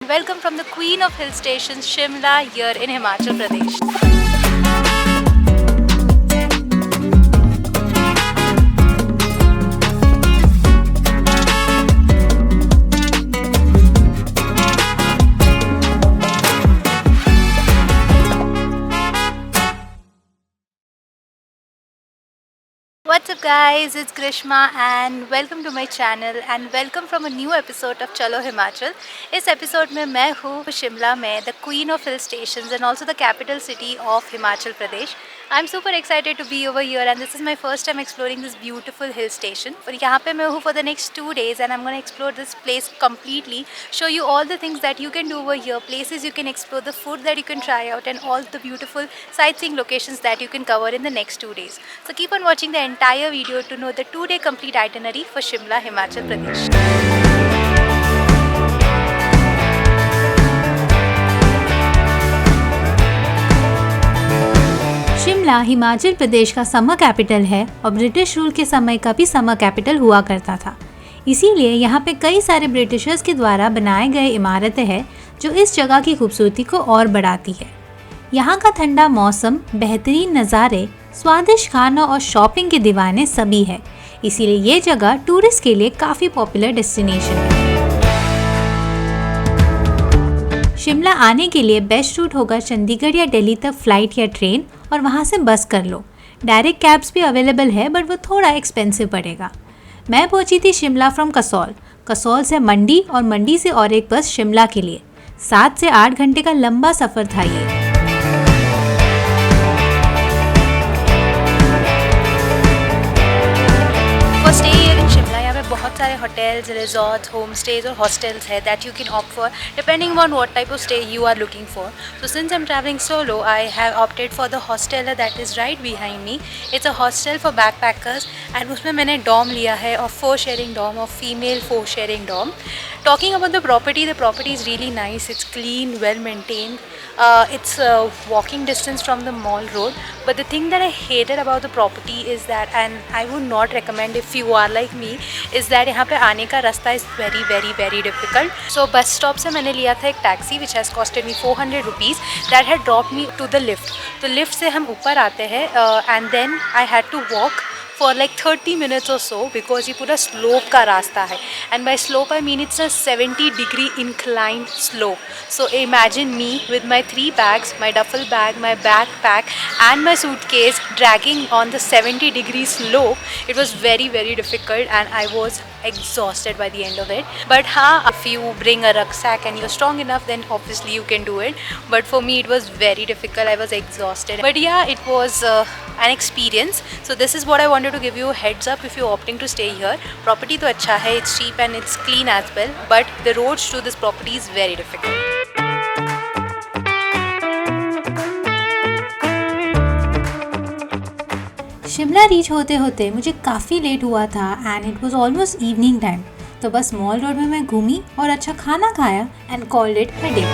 welcome from the Queen of Hill Stations, Shimla, here in Himachal Pradesh. What's up guys, it's Grishma and welcome to my channel and welcome from a new episode of Chalo Himachal. इस episode में मैं हूँ शिमला में, the Queen of Hill Stations and also the capital city of Himachal Pradesh. I'm super excited to be over here and this is my first time exploring this beautiful hill station. और यहाँ पे मैं हूँ for the next 2 days and I'm going to explore this place completely, show you all the things that you can do over here, places you can explore, the food that you can try out and all the beautiful sightseeing locations that you can cover in the next 2 days. So keep on watching the entire video to know the 2-day complete itinerary for Shimla, Himachal Pradesh. Shimla Himachal Pradesh का summer capital है और British rule के समय का भी summer capital हुआ करता था। इसीलिए यहाँ पे कई सारे ब्रिटिशर्स के द्वारा बनाए गए इमारतें हैं जो इस जगह की खूबसूरती को और बढ़ाती है। यहाँ का ठंडा मौसम, बेहतरीन नज़ारे, स्वादिष्ट खाना और शॉपिंग के दीवाने सभी है। इसीलिए ये जगह टूरिस्ट के लिए काफ़ी पॉपुलर डेस्टिनेशन है। शिमला आने के लिए बेस्ट रूट होगा चंडीगढ़ या दिल्ली तक फ्लाइट या ट्रेन और वहाँ से बस कर लो। डायरेक्ट कैब्स भी अवेलेबल है बट वो थोड़ा एक्सपेंसिव पड़ेगा। मैं पहुँची थी शिमला फ्रॉम कसौल, कसौल से मंडी और मंडी से और एक बस शिमला के लिए। 7 से 8 घंटे का लंबा सफ़र था ये। बहुत सारे होटल्स, रिजॉर्ट्स, होम स्टेज और हॉस्टल्स है that you can opt for depending on what type of stay you are looking for. So since I am travelling solo I have opted for the hostel that is right behind me. It's a hostel for backpackers and उसमें मैंने dorm लिया है और 4 sharing dorm और female 4 sharing dorm. Talking about the property is really nice. It's clean, well maintained. It's walking distance from the mall road. But the thing that I hated about the property is that, and I would not recommend if you are like me, is that यहाँ पे आने का रास्ता is very difficult. So bus stop से मैंने लिया था एक taxi which has costed me 400 rupees. That had dropped me to the lift. तो लिफ्ट से हम ऊपर आते हैं and then I had to walk for like 30 minutes or so because ये पूरा slope का रास्ता है. And by slope I mean it's a 70-degree inclined slope. So imagine me with my 3 bags, my duffel bag, my backpack and my suitcase dragging on the 70-degree slope. It was very difficult and I was exhausted by the end of it. But if you bring a rucksack and you're strong enough then obviously you can do it. But for me it was very difficult. I was exhausted. But yeah, it was an experience. So this is what I wanted to give you a heads up if you're opting to stay here. Property तो अच्छा है, it's cheap and it's clean as well. But the roads to this property is very difficult. Shimla reach होते होते मुझे काफ़ी late हुआ था and it was almost evening time. तो बस मॉल रोड में मैं घूमी और अच्छा खाना खाया and called it a day.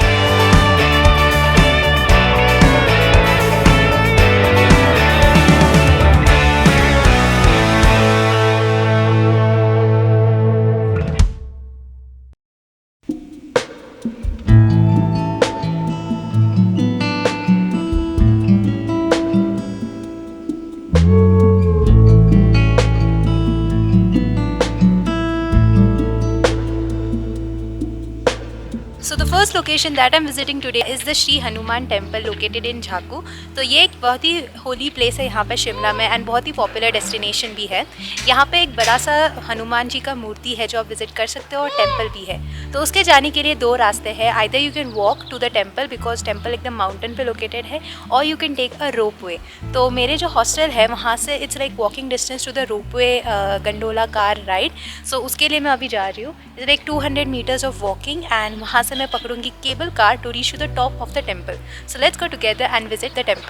So the first location that I'm visiting today is the Shri Hanuman Temple located in Jhaku. तो ये एक बहुत ही होली प्लेस है यहाँ पे शिमला में एंड बहुत ही पॉपुलर डेस्टिनेशन भी है. यहाँ पे एक बड़ा सा हनुमान जी का मूर्ति है जो आप विजिट कर सकते हो और टेम्पल भी है. तो उसके जाने के लिए 2 रास्ते हैं. Either you can walk to the temple because temple एकदम माउंटेन पे लोकेटेड है, और you can take a rope way. तो मेरे जो हॉस्टल है वहाँ से it's like walking distance to the rope way gondola car ride. So उसके लिए मैं अभी जा रही हूँ. It's like 200 meters of walking and वहाँ से मैं पकड़ूंगी cable car to reach to the top of the temple. So let's go together and visit the temple.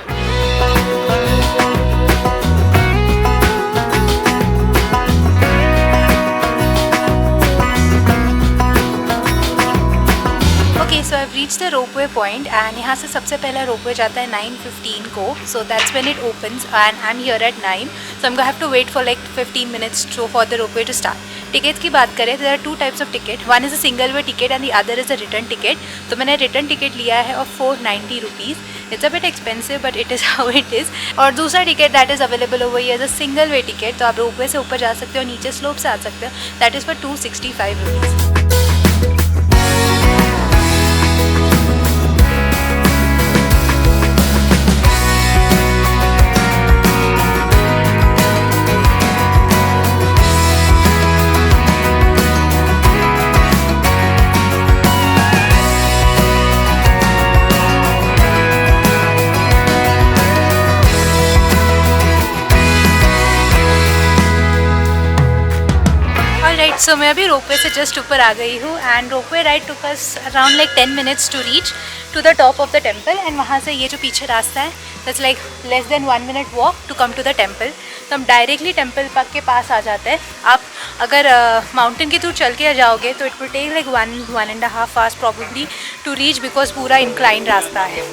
Okay, so I reach the ropeway point and यहाँ से सबसे पहला ropeway जाता है 9:15 को. So that's when it opens and I am here at 9. So I am have to wait for like 15 minutes for the ropeway to start. Ticket की बात करें तो there are 2 types of ticket, one is a single way ticket and the other is a return ticket. तो मैंने return ticket लिया है of 490 rupees. It's a bit expensive but it is how it is. और दूसरा ticket that is available over here as a single way ticket, तो आप ropeway से ऊपर जा सकते हो, नीचे स्लोप से आ सकते हो, that is for 265 rupees. So मैं अभी रोपवे से जस्ट ऊपर आ गई हूँ and ropeway ride took us around like 10 minutes to reach to the top of the temple. And वहाँ से ये जो पीछे रास्ता है that's like less than 1 minute walk to come to the temple. तो हम डायरेक्टली टेम्पल के पास आ जाते हैं। आप अगर माउंटेन के थ्रू चल के जाओगे तो it will take like 1.5 hours probably to reach, because पूरा इंक्लाइन रास्ता है।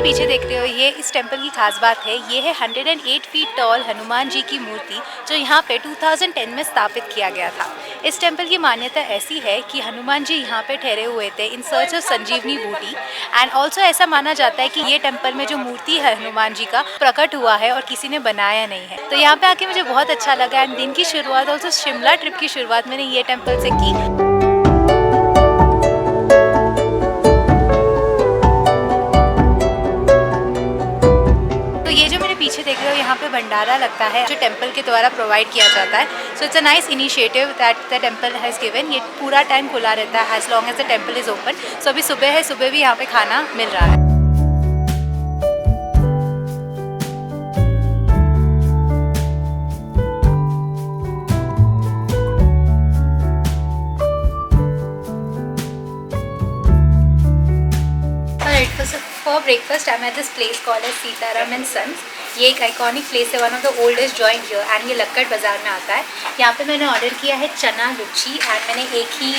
पीछे देख रहे हो ये इस टेम्पल की खास बात है, ये है 108 फीट टॉल हनुमान जी की मूर्ति जो यहाँ पे 2010 में स्थापित किया गया था। इस टेम्पल की मान्यता ऐसी है कि हनुमान जी यहाँ पे ठहरे हुए थे इन सर्च ऑफ संजीवनी बूटी। एंड ऑल्सो ऐसा माना जाता है कि ये टेम्पल में जो मूर्ति है हनुमान जी का प्रकट हुआ है और किसी ने बनाया नहीं है। तो यहाँ पे आके मुझे बहुत अच्छा लगा। एंड दिन की शुरुआत ऑल्सो शिमला ट्रिप की शुरुआत मैंने ये टेम्पल से की। ये जो मेरे पीछे देख रहे हो यहाँ पे भंडारा लगता है जो टेम्पल के द्वारा प्रोवाइड किया जाता है। So it's a nice initiative that the temple has given. ये पूरा टाइम खुला रहता है as long as the temple is open. So अभी सुबह है, सुबह भी यहाँ पे खाना मिल रहा है। For breakfast, I'm at this place called as Sitaram and Sons. ये एक आइकॉनिक प्लेस है, one of the oldest joint here and ये लक्कड़ बाज़ार में आता है। यहाँ पे मैंने ऑर्डर किया है चना लुच्ची एंड मैंने एक ही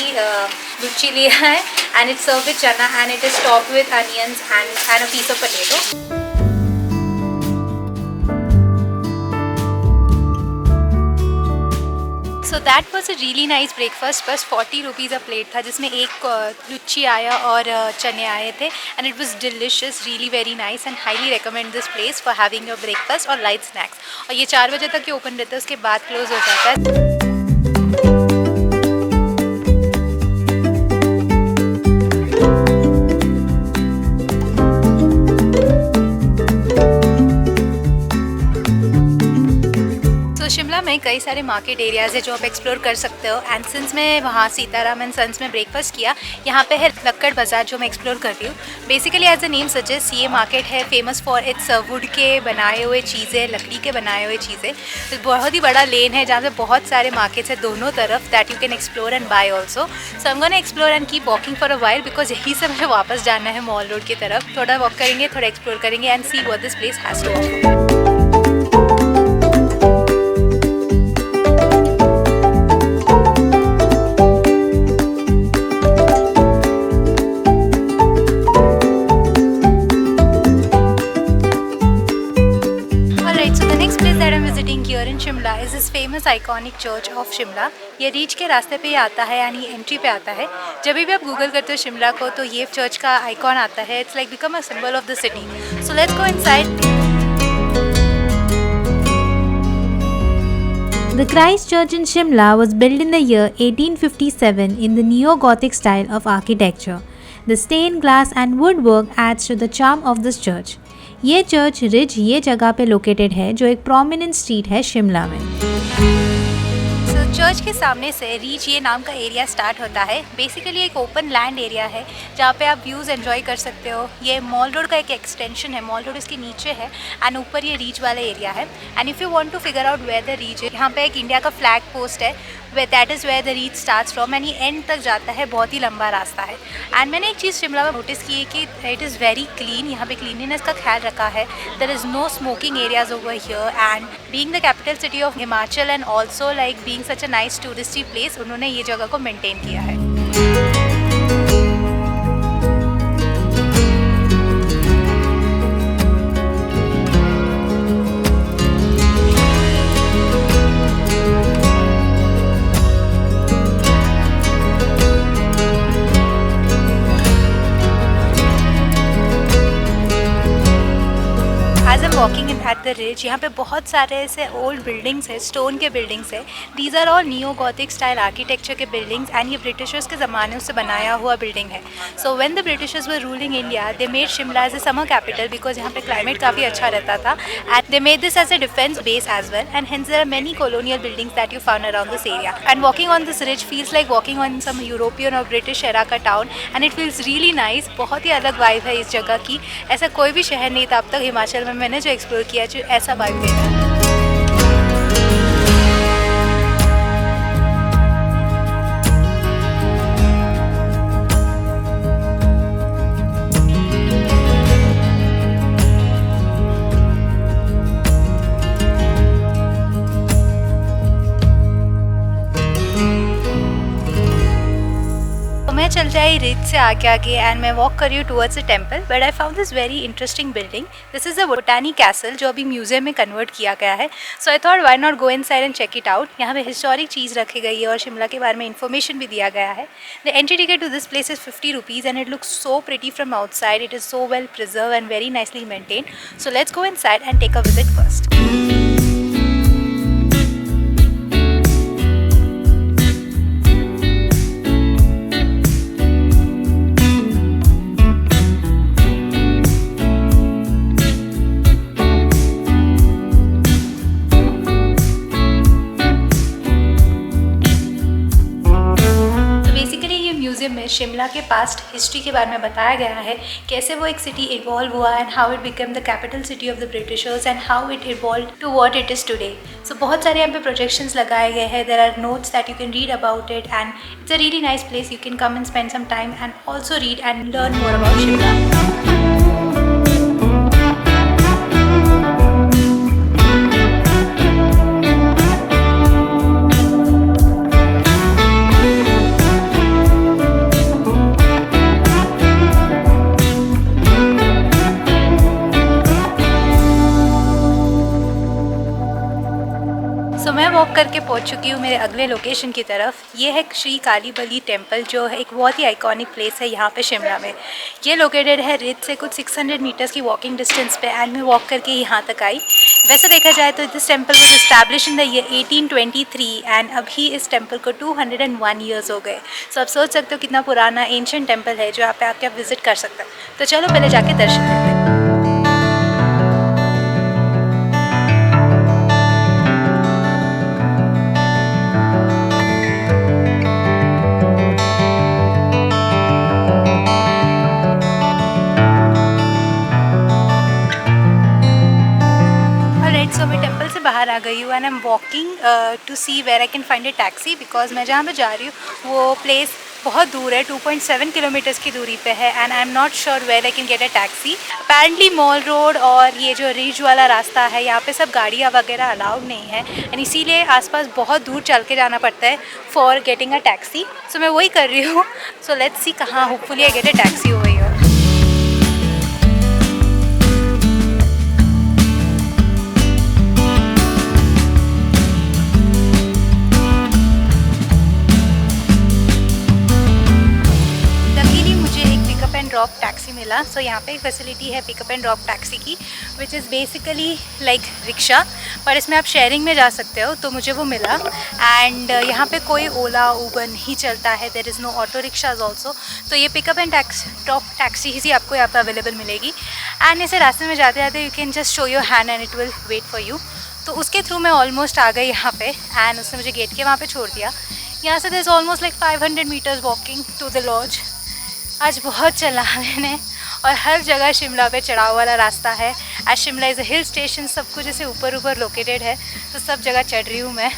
लुच्ची लिया है and it's serve with chana and it is topped with onions and a piece of potato. So that was a really nice breakfast. बस 40 रुपीज़ अ प्लेट था जिसमें एक लुच्ची आया और चने आए थे and it was delicious, really very nice and highly recommend this place for having your breakfast और लाइट स्नैक्स। और ये 4 बजे तक ये ओपन रहता है, उसके बाद क्लोज हो जाता है। शिमला में कई सारे मार्केट एरियाज़ है जो आप एक्सप्लोर कर सकते हो। एंड सिंस मैं वहाँ सीताराम एंड सन्स में ब्रेकफास्ट किया, यहाँ पे है लक्कड़ बाज़ार जो मैं एक्सप्लोर कर रही हूँ। Basically as a name suggest ये मार्केट है फेमस फॉर इट्स वुड के बनाए हुए चीज़ें, लकड़ी के बनाए हुए चीज़ें। तो बहुत ही बड़ा लेन है जहाँ से बहुत सारे मार्केट्स है दोनों तरफ that you can explore and buy also. So I am gonna explore and keep walking for a while because यहीं से मुझे वापस जाना है मॉल रोड की तरफ। थोड़ा वॉक करेंगे, थोड़ा एक्सप्लोर करेंगे and see what this place has to offer. Shimla is this famous iconic church of Shimla. ये रीच के रास्ते पे ही आता है यानी एंट्री पे आता है। जब भी आप गूगल करते हो शिमला को तो ये चर्च का आइकॉन आता है। It's like become a symbol of the city. So let's go inside. The Christ Church in Shimla was built in the year 1857 in the neo-Gothic style of architecture. The stained glass and woodwork adds to the charm of this church. ये church ridge ये जगह पे located है जो एक prominent street है शिमला में। Church के सामने से रीच ये नाम का एरिया स्टार्ट होता है। बेसिकली एक ओपन लैंड एरिया है जहाँ पे आप व्यूज़ एंजॉय कर सकते हो। ये मॉल रोड का एक एक्सटेंशन है, मॉल रोड इसके नीचे है एंड ऊपर ये रीच वाला एरिया है। And if you want to figure out where the ridge है, यहाँ पे एक इंडिया का फ्लैग पोस्ट है way that is where the ridge starts from and ये एंड तक जाता है, बहुत ही लंबा रास्ता है। एंड मैंने एक चीज़ शिमला में नोटिस की है कि इट इज़ वेरी क्लीन, यहाँ पे क्लीनलीनेस का ख्याल रखा है। There is no smoking areas over here and being the capital city of Himachal and also like being such a nice touristy place, उन्होंने ये जगह को मेंटेन किया है। As am walking in at the ridge, यहाँ पे बहुत सारे ऐसे ओल्ड बिल्डिंग्स है, स्टोन के बिल्डिंग्स है। These are all neo Gothic style architecture के बिल्डिंग्स एंड ये ब्रिटिशर्स के ज़माने से बनाया हुआ बिल्डिंग है। So when the Britishers were ruling India they made Shimla as a summer capital because यहाँ पे क्लाइमेट काफ़ी अच्छा रहता था and they made this as a defence base as well and hence there are many colonial buildings that you found around this area. And walking on this ridge feels like walking on some European or British era का town and it feels really nice. बहुत ही अलग vibe है इस जगह की, ऐसा कोई भी शहर नहीं था अब तक हिमाचल में मैंने जो एक्सप्लोर किया जो ऐसा वाइब दे रहा है। मैं चल जाई रिज से आगे एंड मैं वॉक कर रही हूँ towards a temple but I found this very interesting building. This is a Bantony castle जो अभी म्यूजियम में कन्वर्ट किया गया है। So I thought why not go inside and check it out. यहाँ पे हिस्टोरिक चीज़ रखी गई है और शिमला के बारे में इन्फॉर्मेशन भी दिया गया है। The entry ticket to this place is 50 rupees and it looks so pretty from outside. It is so well preserve and very nicely maintain. So let's go inside and take a visit first. में शिमला के past history के बारे में बताया गया है, कैसे वो एक सिटी इवॉल्व हुआ and how it become the capital city of the Britishers and how it evolve to what it is today. So बहुत सारे यहाँ पे प्रोजेक्शंस लगाए गए हैं। There are notes that you can read about it and it's a really nice place. You can come and spend some time and also read and learn more about Shimla. मैं walk करके पहुंच चुकी हूँ मेरे अगले लोकेशन की तरफ। ये है श्री काली बली टेम्पल जो है एक बहुत ही आइकॉनिक प्लेस है यहाँ पे शिमला में। ये लोकेटेड है रिज से कुछ 600 मीटर्स की वॉकिंग डिस्टेंस पे एंड मैं वॉक करके यहाँ तक आई। वैसे देखा जाए तो this temple was establish in the year 1823 and अभी इस टेम्पल को 201 ईयर्स हो गए। सो आप सोच सकते हो कितना पुराना एंशिएंट टेम्पल है जो यहाँ पे आके आप विजिट कर सकते हैं। तो चलो पहले जाके दर्शन करते हैं। सो मैं टेम्पल से बाहर आ गई हूँ and I am walking to see where I can find a taxi because मैं जहाँ पे जा रही हूँ वो प्लेस बहुत दूर है, 2.7 किलोमीटर्स की दूरी पे है and I am not sure where I can get a taxi. Apparently mall road और ये जो रिज वाला रास्ता है यहाँ पे सब गाड़ियाँ वगैरह अलाउड नहीं है एंड इसीलिए आसपास बहुत दूर चल के जाना पड़ता है फॉर गेटिंग अ टैक्सी। सो मैं वही कर रही हूँ। सो लेट्स सी कहाँ hopefully I get a taxi over here. Drop taxi मिला। सो यहाँ पे एक फैसिलिटी है पिकअप एंड ड्रॉप टैक्सी की which is basically like rickshaw, पर इसमें आप शेयरिंग में जा सकते हो। तो मुझे वो मिला एंड यहाँ पे कोई ओला ऊबर नहीं चलता है। There is no auto rickshaws also. तो ये पिकअप एंड ड्रॉप टैक्सी ही आपको यहाँ पर अवेलेबल मिलेगी एंड इसे रास्ते में जाते जाते you can just show your hand and it will wait for you. तो उसके थ्रू मैं ऑलमोस्ट आ गई यहाँ पे एंड उसने मुझे गेट के वहाँ पे छोड़ दिया। यहाँ से there is almost like 500 metres walking to the lodge. आज बहुत चला मैंने और हर जगह शिमला पे चढ़ाव वाला रास्ता है। आज Shimla is a hill station, सब कुछ ऐसे ऊपर ऊपर लोकेटेड है तो सब जगह चढ़ रही हूँ मैं।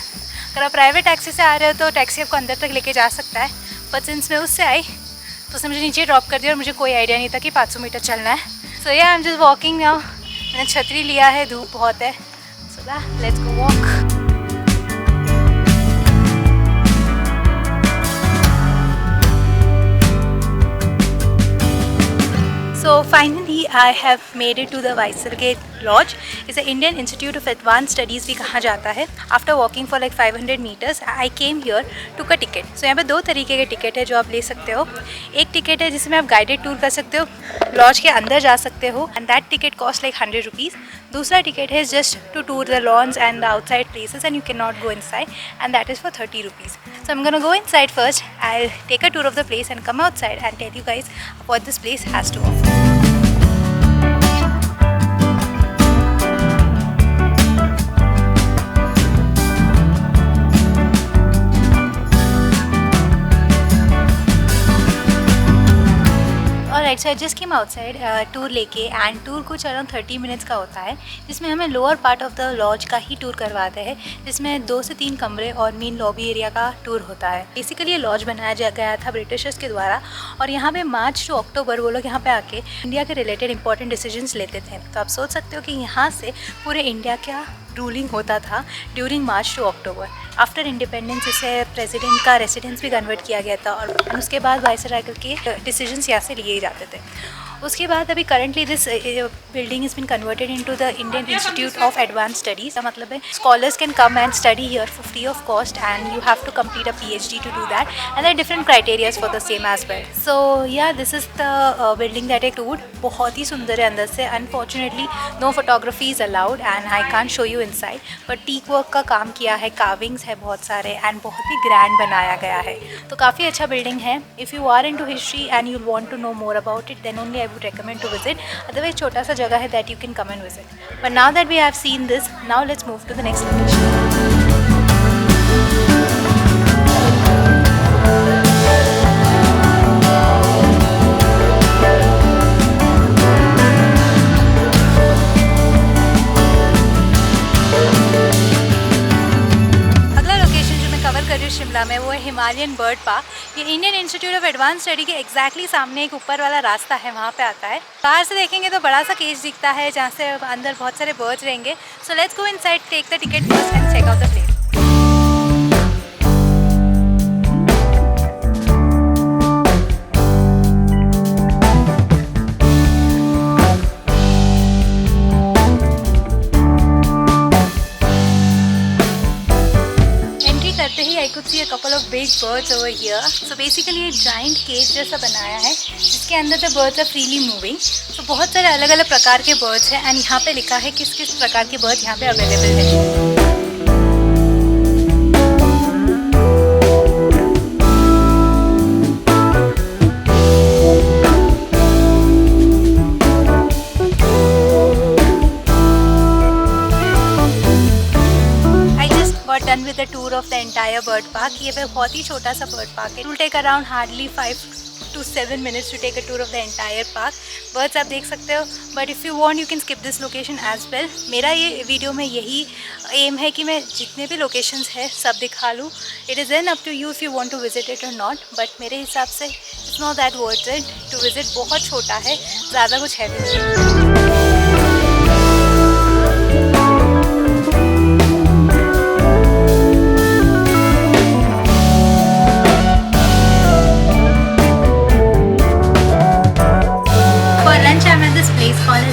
अगर आप प्राइवेट टैक्सी से आ रहे हो तो टैक्सी आपको अंदर तक लेके जा सकता है, बट सिंस मैं उससे आई तो उसने मुझे नीचे ड्रॉप कर दिया और मुझे कोई आइडिया नहीं था कि 500 मीटर चलना है। सो yeah I am just walking now. मैंने छतरी लिया है, धूप बहुत है, सो let's go walk. So finally I have made it to the Viceroy Lodge. It's an Indian Institute of Advanced Studies भी कहा जाता है। After walking for like 500 meters, I came here, took a ticket. So यहाँ पे दो तरीके के ticket है जो आप ले सकते हो। एक टिकट है जिसमें आप गाइडेड टूर कर सकते हो, लॉज के अंदर जा सकते हो, and that ticket cost like 100 rupees. दूसरा टिकट है just to tour the lawns and the outside places and you cannot go inside, and that is for 30 rupees. So I'm gonna go inside first. I'll take a tour of the place and come outside and tell you guys what this place has to offer. Right, so I just came outside tour लेके, and tour कुछ around 30 minutes का होता है जिसमें हमें lower part of the lodge का ही tour करवाते हैं, जिसमें 2 से 3 कमरे और मेन लॉबी एरिया का टूर होता है। बेसिकली ये लॉज बनाया गया था ब्रिटिशर्स के द्वारा, और यहाँ पे मार्च टू अक्टूबर वो लोग यहाँ पे आके इंडिया के रिलेटेड इंपॉर्टेंट डिसीजंस लेते थे। तो आप सोच सकते हो कि यहाँ से पूरे इंडिया का रूलिंग होता था ड्यूरिंग मार्च टू अक्टूबर। आफ्टर इंडिपेंडेंस इसे प्रेसिडेंट का रेसिडेंस भी कन्वर्ट किया गया था, और उसके बाद वाइसराय के डिसीजंस यहाँ से लिए जाते थे। उसके बाद अभी currently this building is been converted into the Indian Institute of Advance Studies. का मतलब है scholars can come and study here for free of cost, and you have to complete a PhD to do that, and there different criterias for the same as well. So yeah this is the building that I toured. बहुत ही सुंदर है अंदर से। Unfortunately no photography is allowed and I can't show you inside, but teak work का काम किया है, कार्विंग्स है बहुत सारे, एंड बहुत ही ग्रैंड बनाया गया है। तो काफ़ी अच्छा बिल्डिंग है। If you are into history and you want to know more about it, then only I would recommend to visit. Otherwise छोटा सा जगह है that you can come and visit. But now that we have seen this, now let's move to the next location. Shimla में वो है Himalayan bird park. ये Indian Institute of advance study के exactly सामने एक ऊपर वाला रास्ता है, वहाँ पे आता है। बाहर से देखेंगे तो बड़ा सा केज दिखता है जहाँ से अंदर बहुत सारे बर्ड्स रहेंगे। So let's go inside, take the ticket first and check out the place. I could see a couple of big birds over here. So basically ये giant cage जैसा बनाया है जिसके अंदर the birds are freely moving. तो बहुत सारे अलग अलग प्रकार के birds हैं, एंड यहाँ पे लिखा है किस किस प्रकार के birds यहाँ पे अवेलेबल है। Done with the tour of the entire bird park. ये बहुत ही छोटा सा bird park है. It will take around hardly 5 to 7 minutes to take a tour of the entire park. Birds आप देख सकते हो, but if you want you can skip this location as well. मेरा ये वीडियो में यही एम है कि मैं जितने भी लोकेशंस है सब दिखा लूँ. It is then up to you if you want to visit it or not. But मेरे हिसाब से it's not that worth it to visit. बहुत छोटा है, ज़्यादा कुछ है नहीं.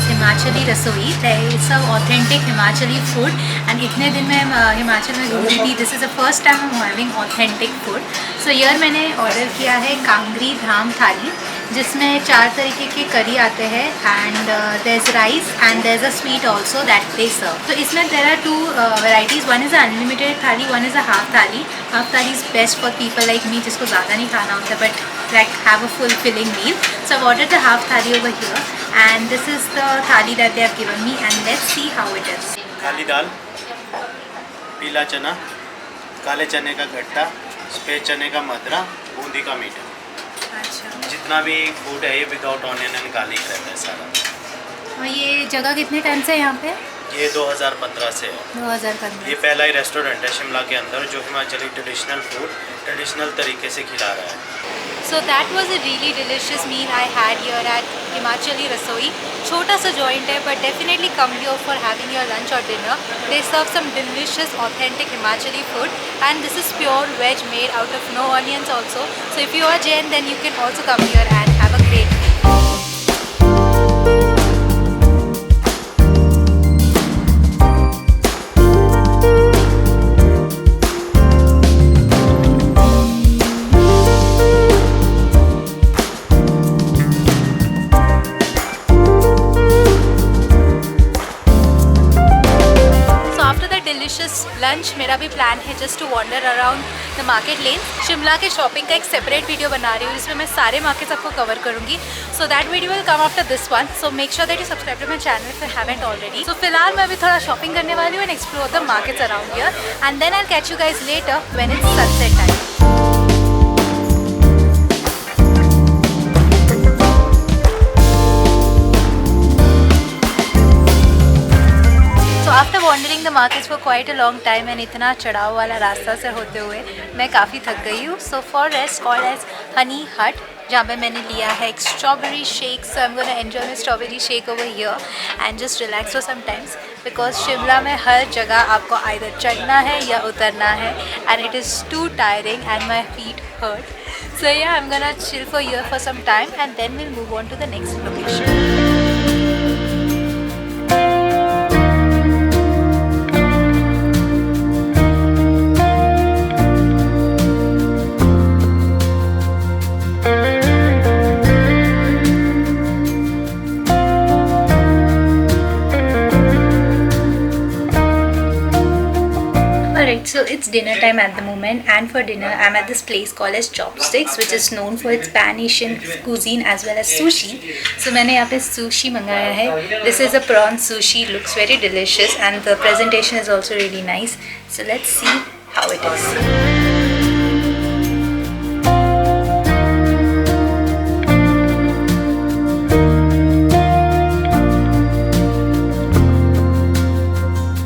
हिमाचली रसोई, they serve authentic Himachali food, and इतने दिन में हिमाचल में घूम रही थी, this is the first time I am having authentic food. So यार मैंने ऑर्डर किया है कांगरी धाम थाली, जिसमें 4 तरीके के करी आते हैं, and there is rice and there is a sweet also that they serve. तो इसमें there are 2 varieties. One is unlimited thali, one is a half thali. Half thali is best for people like me जिसको ज़्यादा नहीं खाना होता but like have a fulfilling meal. So I've ordered the half thali over here, and this is the thali that they have given me, and let's see how it is. काली दाल, पीला चना, काले चने का घट्टा, सफेद चने का मदरा, बूंदी का मीठा. अच्छा. जितना भी फूड है ये विदाउट ऑनियन एंड गार्लिक रहता है सारा. और ये जगह कितने टाइम से यहाँ पे? ये 2015 से है। 2015 ये पहला ही रेस्टोरेंट है शिमला के अंदर जो हिमाचली ट्रेडिशनल फूड ट्रेडिशनल तरीके से खिला रहा है। So that was a really delicious meal I had here at Himachali Rasoi. छोटा सा joint है but definitely come here for having your lunch or dinner. They serve some delicious authentic Himachali food and this is pure veg made out of no onions also. So if you are Jain then you can also come here and have a great meal. Lunch मेरा भी plan है just to wander around the market lane. Shimla के shopping का एक separate video बना रही हूँ जिसमें मैं सारे मार्केट्स आपको कवर करूँगी। So that video will come after this one, so make sure that you subscribe to my channel if you haven't already. So फिलहाल मैं अभी थोड़ा शॉपिंग करने वाली हूँ and explore the markets around here and then I catch you guys later when it's sunset time. After wandering the markets for quite a long time and इतना चढ़ाव वाला रास्ता से होते हुए मैं काफ़ी थक गई हूँ। So for rest called as Honey Hut, जहाँ पे मैंने लिया है एक strawberry shake. So I am gonna enjoy my strawberry shake over here and just relax for some times because Shimla में हर जगह आपको आइदर चढ़ना है या उतरना है and it is too tiring and my feet hurt. So yeah I am gonna chill for here for some time and then will move on to the next location. Alright, so it's dinner time at the moment and for dinner I'm at this place called as Chopsticks which is known for its Pan-Asian cuisine as well as sushi. So मैंने यहाँ पे sushi मंगाया है. This is a prawn sushi, looks very delicious and the presentation is also really nice. So let's see how it is.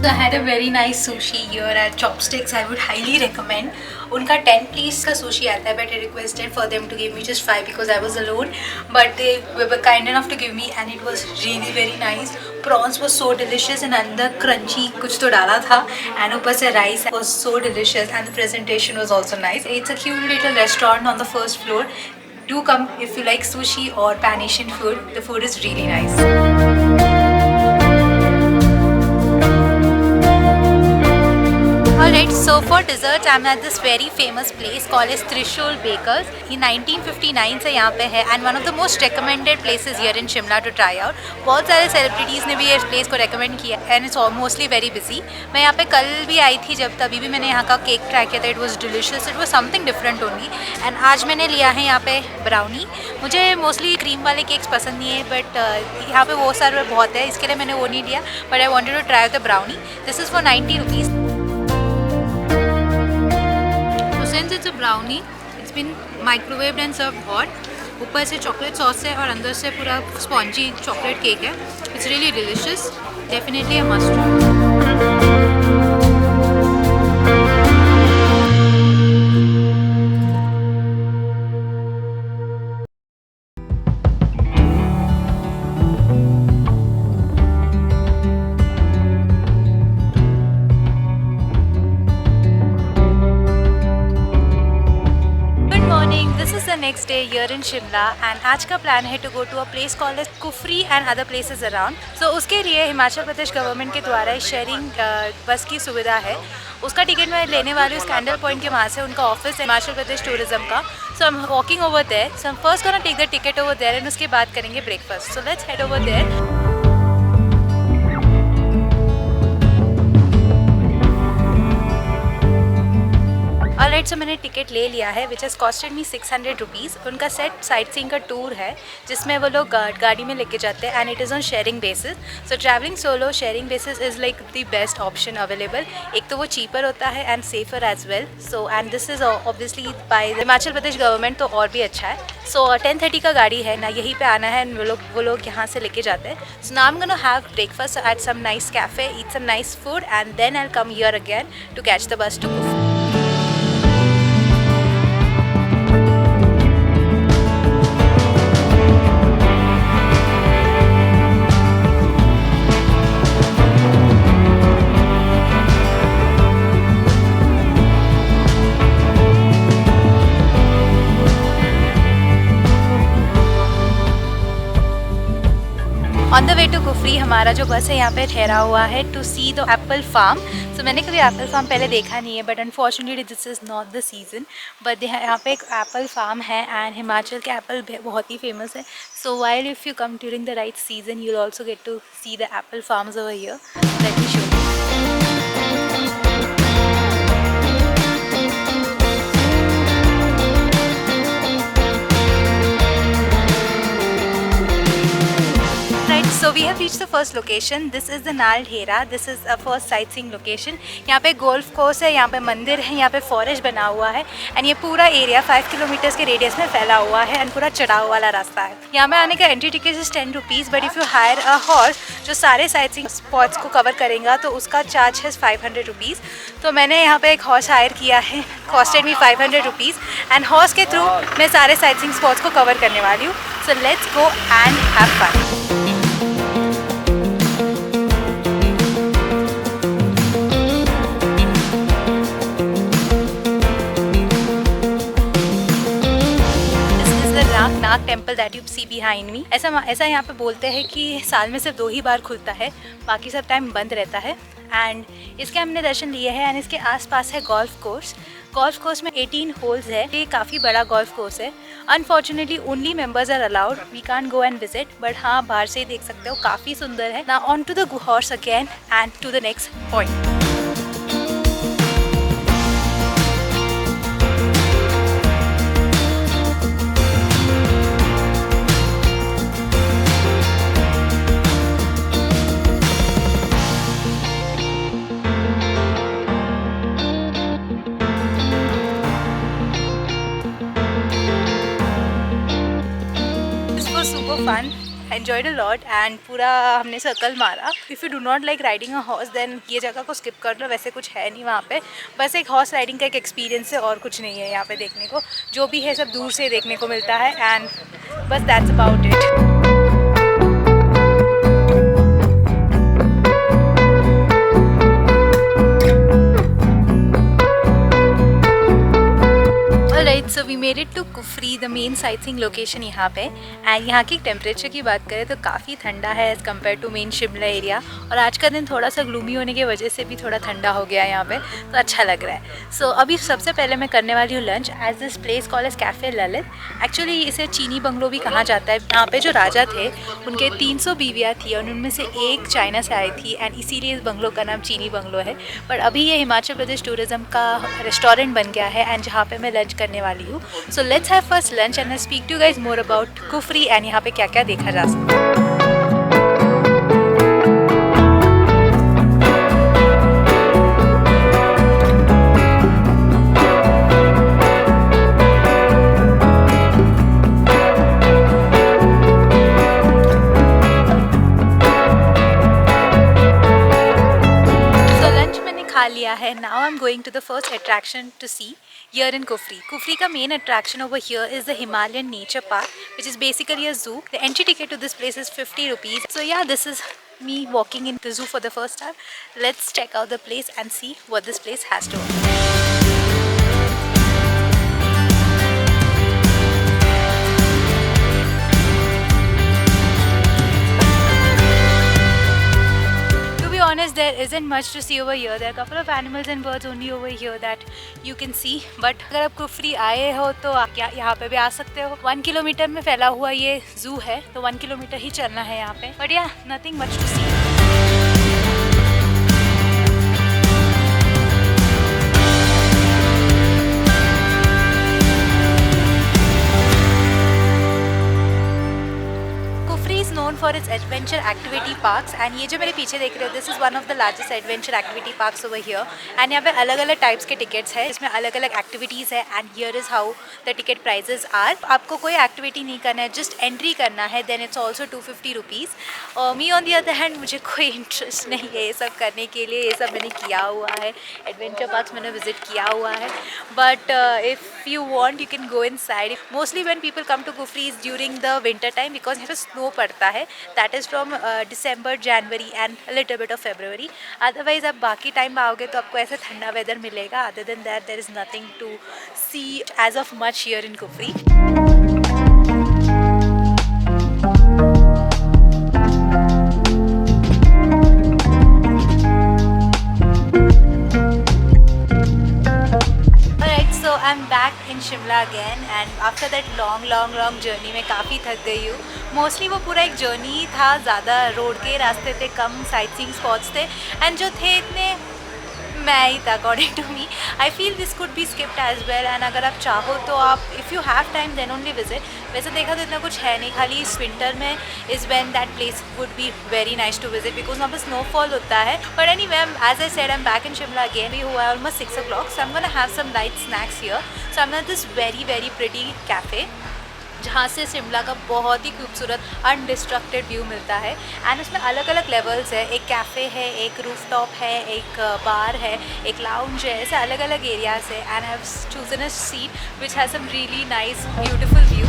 I had a very nice sushi here at Chopsticks. I would highly recommend. उनका 10 piece का sushi आता है but I requested for them to give me just 5 because I was alone. But they were kind enough to give me and it was really very nice. Prawns was so delicious and अंदर crunchy कुछ तो डाला था and ऊपर से rice was so delicious and the presentation was also nice. It's a cute little restaurant on the first floor. Do come if you like sushi or Pan-Asian food. The food is really nice. Alright, so for dessert I'm at this very famous place called as Trishul Bakers. ये 1959 से यहाँ पे है and one of the most recommended places here in Shimla to try out. बहुत सारे celebrities ने भी इस place को recommend किया and it's mostly very busy. मैं यहाँ पे कल भी आई थी जब तभी भी मैंने यहाँ का केक ट्राई किया था. It was delicious. It was something different only. And आज मैंने लिया है यहाँ पे ब्राउनी. मुझे mostly क्रीम वाले केक्स पसंद नहीं है but यहाँ पे वो सारे बहुत है इसके लिए मैंने वो नहीं लिया but I wanted to try out the brownie. This is for 90 rupees. Since it's a brownie, it's been microwaved and served hot. ऊपर से चॉकलेट सॉस है और अंदर से पूरा स्पॉन्जी चॉकलेट केक है. It's really delicious. Definitely a must try. Next day here in Shimla and आज का प्लान है to go to a place called as Kufri and other places around. So उसके लिए हिमाचल प्रदेश गवर्नमेंट के द्वारा sharing बस की सुविधा है. उसका टिकट मैं लेने वाली हूँ स्कैंडल पॉइंट के वहाँ से. उनका ऑफिस है हिमाचल प्रदेश टूरिज्म का. So I'm walking over there. So I'm first gonna take the ticket over there and उसके बाद करेंगे breakfast. So let's head over there. Alright, so मैंने टिकट ले लिया है which has costed me 600 rupees. उनका सेट साइट सीइंग का tour है जिसमें वो लोग गाड़ी में लेके जाते हैं and it is on sharing basis. So travelling solo sharing basis is like the best option available. एक तो वो चीपर होता है and safer as well. So and this is obviously bye Himachal Pradesh government, तो और भी अच्छा है। सो 10:30 का गाड़ी है ना, यहीं पे आना है, वो लोग यहाँ से लेके जाते हैं। So now I am gonna have breakfast at some nice cafe, eat some nice food and then I will come here again to catch the bus to Kufri. On the way to Kufri हमारा जो bus है यहाँ पे ठहरा हुआ है to see the apple farm. So मैंने कभी एप्पल फार्म पहले देखा नहीं है, but unfortunately this is not the season. But यहाँ पे एक एप्पल फार्म है एंड हिमाचल के एप्पल बहुत ही फेमस है। So while if you come during the right season you will also get to see the apple farms over here. Let me show you. So we have reached the first location. This is the Nal Dhera. This is a first sightseeing location. यहाँ पे golf course है, यहाँ पे मंदिर है, यहाँ पे forest बना हुआ है एंड ये पूरा एरिया 5 किलोमीटर्स के रेडियस में फैला हुआ है एंड पूरा चढ़ाव वाला रास्ता है। यहाँ पे आने का entry ticket is 10 rupees, but if you hire a horse जो सारे साइटसीइंग स्पॉट्स को कवर करेगा तो उसका चार्ज है 500 रुपीज़। तो मैंने यहाँ पे एक हॉर्स हायर किया है, costed me 500 rupees and horse के थ्रू मैं सारे साइटसीइंग स्पॉट्स को कवर करने वाली हूँ। So let's go and have fun. Nag temple that you see behind me. ऐसा यहाँ पे बोलते हैं कि साल में सिर्फ 2 ही बार खुलता है, बाकी सब टाइम बंद रहता है। एंड इसके हमने दर्शन लिए हैं एंड इसके आसपास है गोल्फ कोर्स। गोल्फ कोर्स में 18 होल्स है, ये काफ़ी बड़ा गोल्फ कोर्स है। Unfortunately only members are allowed, we can't go and visit, but हाँ बाहर से ही देख सकते हो, काफ़ी सुंदर है। Now on to the horse again and to the next point. Fun, enjoyed a lot and पूरा हमने सर्कल मारा। If you do not like riding a horse then ये जगह को स्किप कर लो, वैसे कुछ है नहीं वहाँ पे, बस एक हॉर्स राइडिंग का एक एक्सपीरियंस है और कुछ नहीं है यहाँ पे देखने को। जो भी है सब दूर से देखने को मिलता है एंड बस that's about it. So we made it to Kufri, the main sightseeing location यहाँ पे। एंड यहाँ की टेम्परेचर की बात करें तो काफ़ी ठंडा है as compare to main Shimla area, और आज का दिन थोड़ा सा ग्लूमी होने की वजह से भी थोड़ा ठंडा हो गया है यहाँ पे, तो अच्छा लग रहा है। सो अभी सबसे पहले मैं करने वाली हूँ lunch as this place call as cafe Lalit. Actually इसे चीनी बंगलो भी कहा जाता है। यहाँ पे जो राजा थे उनके 300 बीवियाँ थी और उनमें से एक चाइना से आई थी एंड इसीलिए इस बंगलो का नाम चीनी बंगलो है। पर अभी ये हिमाचल प्रदेश टूरिज़्म का रेस्टोरेंट बन गया है एंड जहाँ पे मैं लंच करने वाली हूँ। So let's have first lunch and I speak to guys more about Kufri and यहाँ पे क्या क्या देखा जा सकता है। लिया है। Now I am going to the first attraction to see here in Kufri. Kufri ka main attraction over here is the Himalayan Nature Park, which is basically a zoo. The entry ticket to this place is 50 rupees. So yeah, this is me walking in the zoo for the first time. Let's check out the place and see what this place has to offer. Honest, there isn't much to see over here. There are a couple of animals and birds only over here that you can see. But अगर आप कुफरी आए हो तो आप यहाँ पे भी आ सकते हो। 1 किलोमीटर में फैला हुआ ये जू है, तो 1 किलोमीटर ही चलना है यहाँ पे। But yeah, nothing much to see. known for its adventure activity parks, and ये जो मेरे पीछे देख रहे हो, this is one of the largest adventure activity parks over here. And यहाँ पे अलग अलग टाइप्स के टिकट्स है, इसमें अलग अलग एक्टिविटीज़ है, and here is how the ticket prices are. आपको कोई एक्टिविटी नहीं करना है, जस्ट एंट्री करना है, then it's also 250 rupees. Me on the other hand, मुझे कोई इंटरेस्ट नहीं है ये सब करने के लिए. ये सब मैंने किया हुआ है, एडवेंचर पार्क्स मैंने विजिट किया हुआ है. But if you want you can go inside. Mostly when people come to Kufri is during the winter time, because यहाँ पे स्नो पड़ता है. That is from December, January and little bit of February. Otherwise आप बाकी time आओगे तो आपको ऐसे ठंडा वेदर मिलेगा. Other than that there is nothing to see as of much here in Kufri. I'm back in Shimla again, and after that long journey मैं काफ़ी थक गई हूँ. मोस्टली वो पूरा एक जर्नी था, ज़्यादा रोड के रास्ते थे, कम साइट सीइंग स्पॉट्स थे, एंड जो थे इतने मैं ही था according to me. I feel this could be skipped as well, and अगर आप चाहो तो आप if you have time then only visit. वैसे देखा तो इतना कुछ है नहीं, खाली इस विंटर में is when that place would be very nice to visit, because वहाँ पर स्नोफॉल होता है. But anyway, as I said, I am back in Shimla again. भी हुआ है almost 6 o'clock, so I'm gonna have some light snacks here. So I'm at this very pretty cafe, जहाँ से शिमला का बहुत ही खूबसूरत अनडिस्ट्रक्टेड व्यू मिलता है. एंड उसमें अलग अलग लेवल्स है. एक कैफ़े है, एक रूफटॉप है, एक बार है, एक लाउंज है, ऐसे अलग अलग एरियाज है. And I have chosen a seat which has some really nice beautiful view.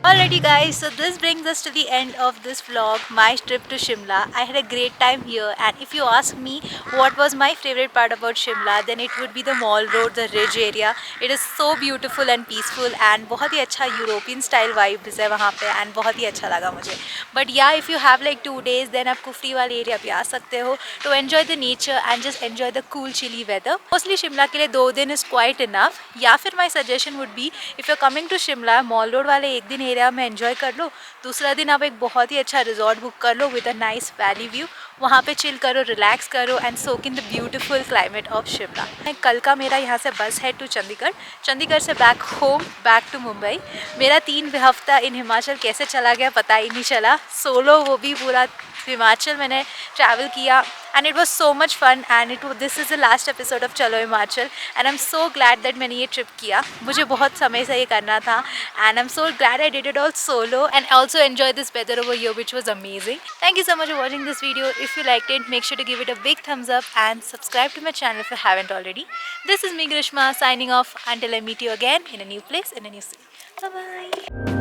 Alrighty guys, so this brings us to the end of this vlog, my trip to Shimla. I had a great time here, and if you ask me what was my favorite part about Shimla, then it would be the Mall Road, the Ridge area. It is so beautiful and peaceful, and बहुत ही अच्छा European style vibes है वहाँ पे, and बहुत ही अच्छा लगा मुझे. But yeah, if you have like 2 days, then आप कुफरी वाले एरिया भी आ सकते हो to enjoy the nature and just enjoy the cool chilly weather. Mostly Shimla के लिए 2 दिन is quite enough. या फिर my suggestion would be, if you're coming to Shimla, Mall Road वाले एक दिन एरिया में एंजॉय कर लो, दूसरा दिन आप एक बहुत ही अच्छा रिजॉर्ट बुक कर लो with a nice valley view. वहाँ पे चिल करो, रिलैक्स करो, and soak in the beautiful climate of Shimla. कल का मेरा यहाँ से बस है टू चंडीगढ़, चंडीगढ़ से back home, back to Mumbai. मेरा 3 हफ्ता इन हिमाचल कैसे चला गया पता ही नहीं चला. सोलो, वो भी पूरा हिमाचल मैंने ट्रैवल किया, and it was so much fun. And this is the last episode of Chalo Himachal, and I am so glad that मैंने ये ट्रिप किया. मुझे बहुत समय से ये करना था, and I am so glad I did it all solo, and also enjoy this weather over here which was amazing. Thank you so much for watching this video. If you liked it, make sure to give it a big thumbs up and subscribe to my channel if you haven't already. This is me, Grishma, signing off until I meet you again in a new place, in a new city. Bye bye.